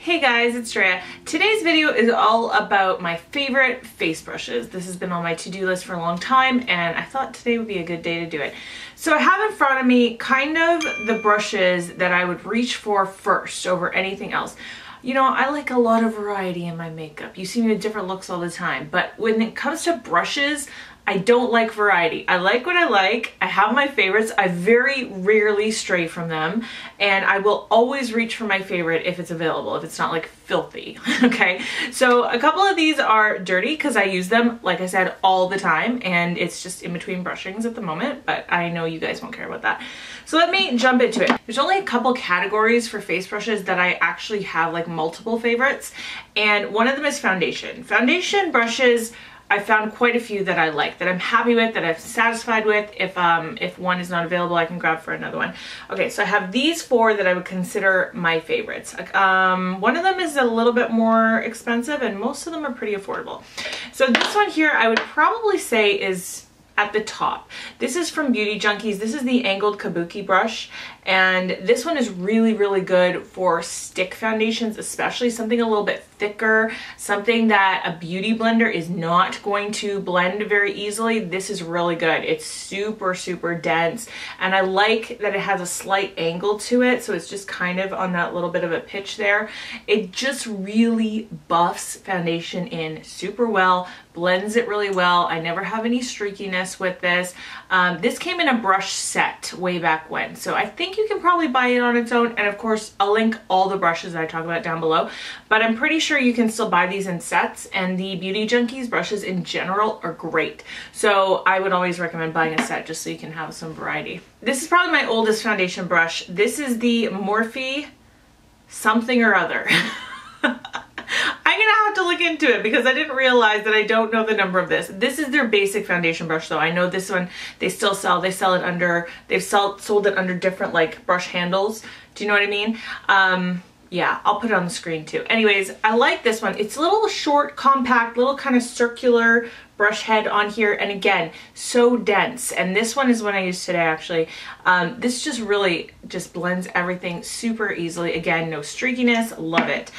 Hey guys, it's Drea. Today's video is all about my favorite face brushes. This has been on my to-do list for a long time and I thought today would be a good day to do it. So I have in front of me kind of the brushes that I would reach for first over anything else. You know, I like a lot of variety in my makeup. You see me with different looks all the time, but when it comes to brushes, I don't like variety. I like what I like. I have my favorites. I very rarely stray from them, and I will always reach for my favorite if it's available, if it's not like filthy, okay? So a couple of these are dirty because I use them, like I said, all the time, and it's just in between brushings at the moment, but I know you guys won't care about that. So let me jump into it. There's only a couple categories for face brushes that I actually have like multiple favorites, and one of them is foundation. Foundation brushes, I found quite a few that I like, that I'm happy with, that I'm satisfied with. If one is not available, I can grab for another one. Okay, so I have these four that I would consider my favorites. One of them is a little bit more expensive and most of them are pretty affordable. So this one here I would probably say is at the top. This is from Beauty Junkies. This is the angled kabuki brush, and this one is really, really good for stick foundations, especially something a little bit thicker, something that a beauty blender is not going to blend very easily. This is really good. It's super, super dense, and I like that it has a slight angle to it, so it's just kind of on that little bit of a pitch there. It just really buffs foundation in super well, blends it really well. I never have any streakiness with this. This came in a brush set way back when, so I think you can probably buy it on its own, and of course I'll link all the brushes that I talk about down below, but I'm pretty sure you can still buy these in sets, and the Beauty Junkies brushes in general are great, so I would always recommend buying a set just so you can have some variety. This is probably my oldest foundation brush. This is the Morphe something or other. I'm gonna have to look into it because I didn't realize that I don't know the number of this. This is their basic foundation brush though. I know this one they still sell. They sell it under, they've sold it under different like brush handles. Do you know what I mean? Yeah, I'll put it on the screen too. Anyways, I like this one. It's a little short, compact, little kind of circular brush head on here, and again, so dense. And this one is one I used today actually. This just really just blends everything super easily. Again, no streakiness, love it.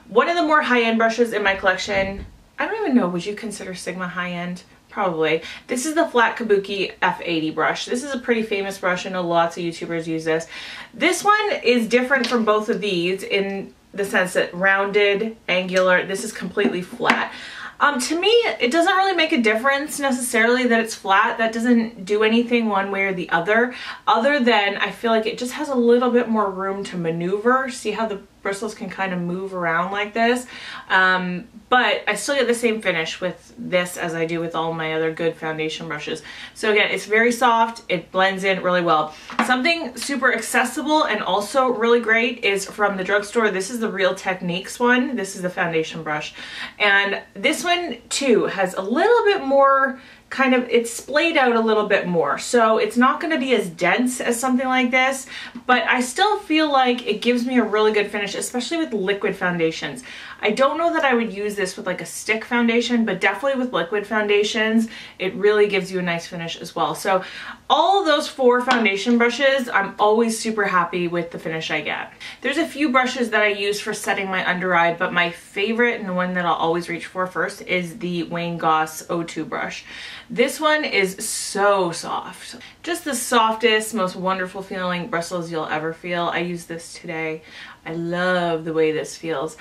One of the more high-end brushes in my collection, I don't even know, would you consider Sigma high-end? Probably. This is the flat kabuki F80 brush. This is a pretty famous brush. I know lots of YouTubers use this. This one is different from both of these in the sense that rounded, angular, this is completely flat. To me, it doesn't really make a difference necessarily that it's flat. That doesn't do anything one way or the other than I feel like it just has a little bit more room to maneuver. See how the bristles can kind of move around like this? But I still get the same finish with this as I do with all my other good foundation brushes. So again, it's very soft, it blends in really well. Something super accessible and also really great is from the drugstore. This is the Real Techniques one. This is the foundation brush. And this one too has a little bit more kind of, it's splayed out a little bit more. So it's not going to be as dense as something like this, but I still feel like it gives me a really good finish, especially with liquid foundations. I don't know that I would use this with like a stick foundation, but definitely with liquid foundations, it really gives you a nice finish as well. So all of those four foundation brushes, I'm always super happy with the finish I get. There's a few brushes that I use for setting my under eye, but my favorite and the one that I'll always reach for first is the Wayne Goss O2 brush. This one is so soft. Just the softest, most wonderful feeling bristles you'll ever feel. I used this today. I love the way this feels.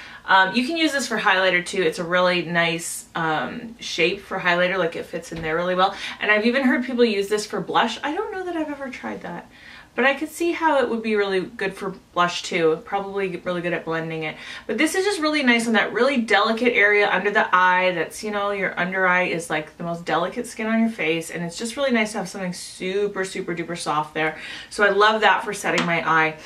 You can use this for highlighter too. It's a really nice shape for highlighter, like it fits in there really well. And I've even heard people use this for blush. I don't know that I've ever tried that, but I could see how it would be really good for blush too. Probably really good at blending it. But this is just really nice on that really delicate area under the eye. That's, you know, your under eye is like the most delicate skin on your face, and it's just really nice to have something super, super duper soft there. So I love that for setting my eye.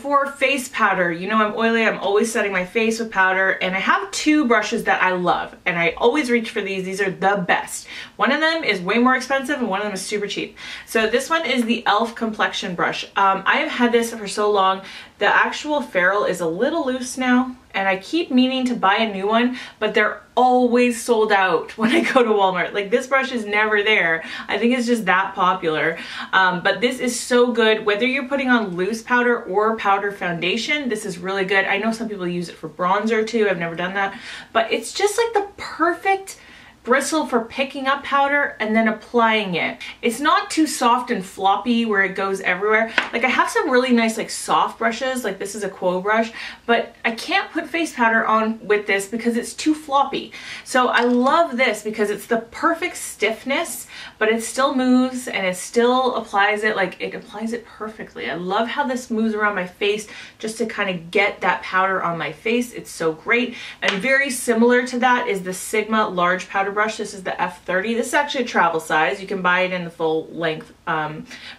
For face powder, you know I'm oily, I'm always setting my face with powder, and I have two brushes that I love, and I always reach for these. These are the best. One of them is way more expensive, and one of them is super cheap. So this one is the e.l.f. Complexion collection brush. I have had this for so long. The actual ferrule is a little loose now, and I keep meaning to buy a new one, but they're always sold out when I go to Walmart. Like, this brush is never there. I think it's just that popular. But this is so good. Whether you're putting on loose powder or powder foundation, this is really good. I know some people use it for bronzer too. I've never done that. But it's just like the perfect bristle for picking up powder and then applying it. It's not too soft and floppy where it goes everywhere. Like, I have some really nice like soft brushes, like this is a Quo brush, but I can't put face powder on with this because it's too floppy. So I love this because it's the perfect stiffness, but it still moves and it still applies it, like it applies it perfectly. I love how this moves around my face just to kind of get that powder on my face. It's so great. And very similar to that is the Sigma large powder brush. This is the F30. This is actually a travel size. You can buy it in the full length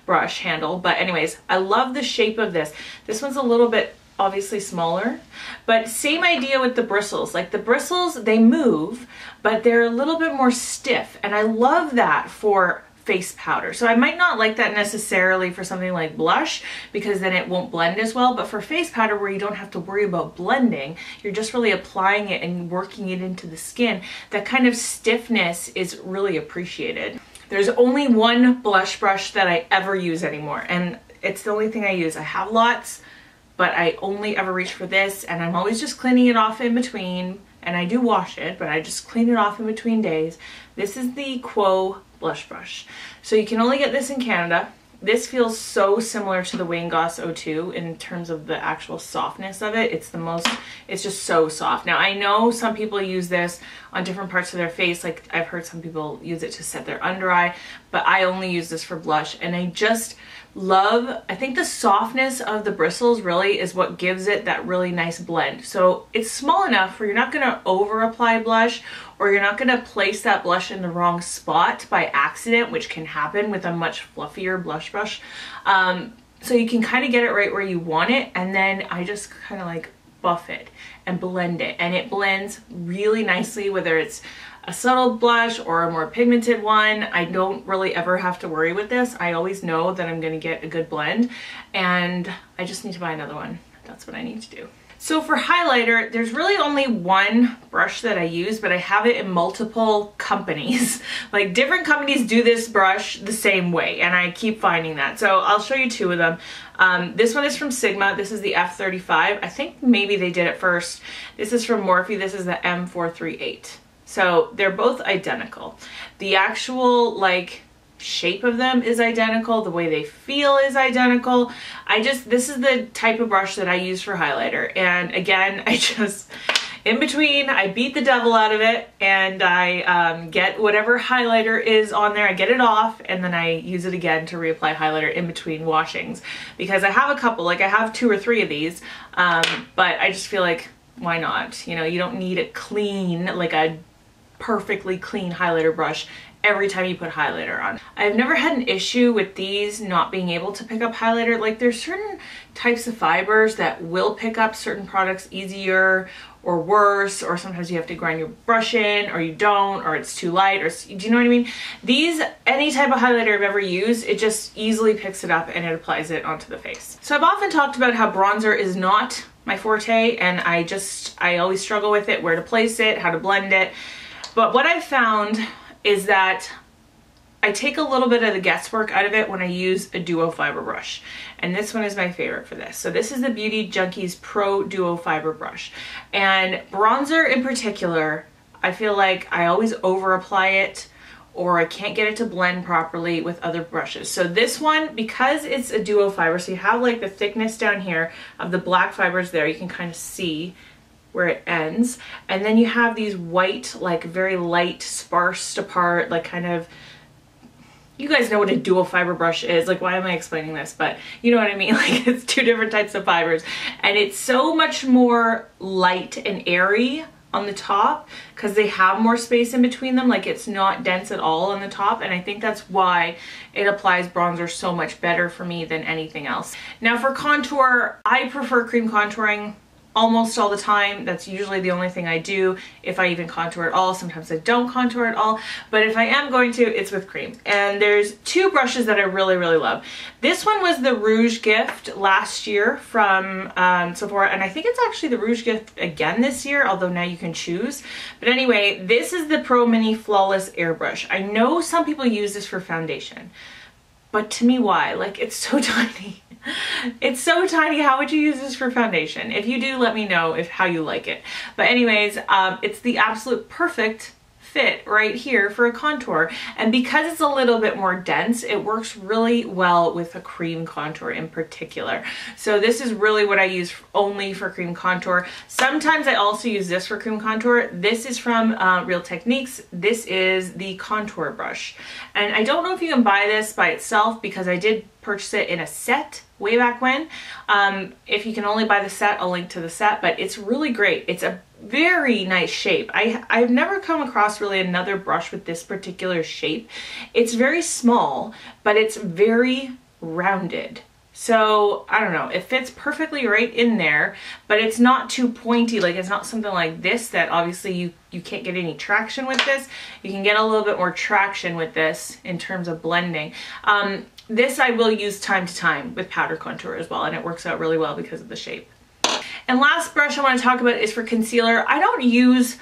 brush handle. But anyways, I love the shape of this. This one's a little bit obviously smaller, but same idea with the bristles. Like, the bristles, they move, but they're a little bit more stiff. And I love that for face powder. So I might not like that necessarily for something like blush because then it won't blend as well, but for face powder where you don't have to worry about blending, you're just really applying it and working it into the skin, that kind of stiffness is really appreciated. There's only one blush brush that I ever use anymore, and it's the only thing I use. I have lots, but I only ever reach for this, and I'm always just cleaning it off in between, and I do wash it, but I just clean it off in between days. This is the Quo blush brush. So you can only get this in Canada. This feels so similar to the Wayne Goss 02 in terms of the actual softness of it. It's just so soft. Now, I know some people use this on different parts of their face. Like, I've heard some people use it to set their under eye, but I only use this for blush, and I just love, I think the softness of the bristles really is what gives it that really nice blend. So it's small enough where you're not going to over apply blush, or you're not going to place that blush in the wrong spot by accident, which can happen with a much fluffier blush brush. So you can kind of get it right where you want it, and then I just kind of like buff it and blend it, and it blends really nicely, whether it's a subtle blush or a more pigmented one. I don't really ever have to worry with this. I always know that I'm going to get a good blend, and I just need to buy another one. That's what I need to do. So for highlighter, there's really only one brush that I use, but I have it in multiple companies. Like, different companies do this brush the same way, and I keep finding that. So I'll show you two of them. This one is from Sigma. This is the F35. I think maybe they did it first. This is from Morphe. This is the M438. So they're both identical. The actual like shape of them is identical. The way they feel is identical. This is the type of brush that I use for highlighter. And again, in between, I beat the devil out of it, and I get whatever highlighter is on there, I get it off, and then I use it again to reapply highlighter in between washings. Because I have a couple, like I have 2 or 3 of these, but I just feel like, why not? You know, you don't need it clean, like a perfectly clean highlighter brush every time you put highlighter on. I've never had an issue with these not being able to pick up highlighter. Like, there's certain types of fibers that will pick up certain products easier or worse, or sometimes you have to grind your brush in, or you don't, or it's too light, or do you know what I mean? These, any type of highlighter I've ever used, it just easily picks it up and it applies it onto the face. So I've often talked about how bronzer is not my forte, and I always struggle with it, where to place it, how to blend it. But what I've found is that I take a little bit of the guesswork out of it when I use a duo fiber brush. And this one is my favorite for this. So this is the Beauty Junkies Pro Duo Fiber Brush. And bronzer in particular, I feel like I always over apply it, or I can't get it to blend properly with other brushes. So this one, because it's a duo fiber, so you have like the thickness down here of the black fibers there, you can kind of see where it ends, and then you have these white, like very light, sparsed apart, like kind of, you guys know what a dual fiber brush is. Like, why am I explaining this? But you know what I mean? Like, it's 2 different types of fibers, and it's so much more light and airy on the top because they have more space in between them. Like, it's not dense at all on the top, and I think that's why it applies bronzer so much better for me than anything else. Now for contour, I prefer cream contouring almost all the time. That's usually the only thing I do, if I even contour at all. Sometimes I don't contour at all, but if I am going to, it's with cream. And there's two brushes that I really, really love. This one was the Rouge gift last year from Sephora, and I think it's actually the Rouge gift again this year, although now you can choose. But anyway, this is the Pro Mini Flawless Airbrush. I know some people use this for foundation, but to me, why? Like, it's so tiny. It's so tiny. How would you use this for foundation? If you do, let me know how you like it. But anyways, it's the absolute perfect fit right here for a contour, and because it's a little bit more dense, it works really well with a cream contour in particular. So this is really what I use only for cream contour. Sometimes I also use this for cream contour. This is from Real Techniques. This is the contour brush, and I don't know if you can buy this by itself because I did purchase it in a set way back when. If you can only buy the set, I'll link to the set, but it's really great. It's a very nice shape. I've never come across really another brush with this particular shape. It's very small, but it's very rounded. So I don't know, it fits perfectly right in there, but it's not too pointy. Like, it's not something like this that obviously you can't get any traction with this. You can get a little bit more traction with this in terms of blending. This I will use time to time with powder contour as well, and it works out really well because of the shape. And last brush I want to talk about is for concealer. I don't use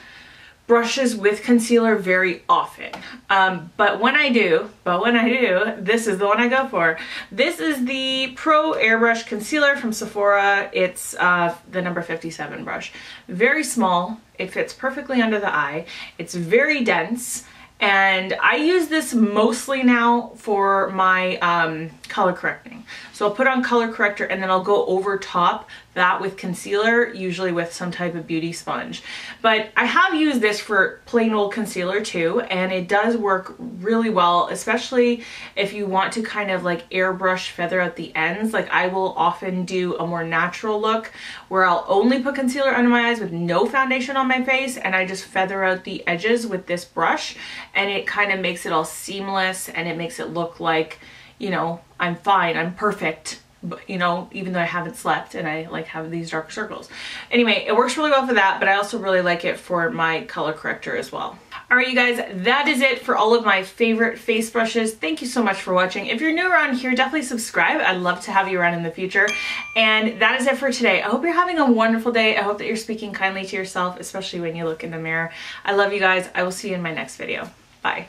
brushes with concealer very often, but when I do, this is the one I go for. This is the Pro Airbrush Concealer from Sephora. It's the number 57 brush. Very small. It fits perfectly under the eye. It's very dense. And I use this mostly now for my color correcting. So I'll put on color corrector and then I'll go over top that with concealer, usually with some type of beauty sponge. But I have used this for plain old concealer too, and it does work really well, especially if you want to kind of like airbrush feather out the ends. Like, I will often do a more natural look where I'll only put concealer under my eyes with no foundation on my face, and I just feather out the edges with this brush, and it kind of makes it all seamless, and it makes it look like, you know, I'm fine, I'm perfect. But, you know, even though I haven't slept and I like have these dark circles. Anyway, it works really well for that, but I also really like it for my color corrector as well. Alright, you guys, that is it for all of my favorite face brushes. Thank you so much for watching. If you're new around here, definitely subscribe. I'd love to have you around in the future. And that is it for today. I hope you're having a wonderful day. I hope that you're speaking kindly to yourself, especially when you look in the mirror. I love you guys. I will see you in my next video. Bye.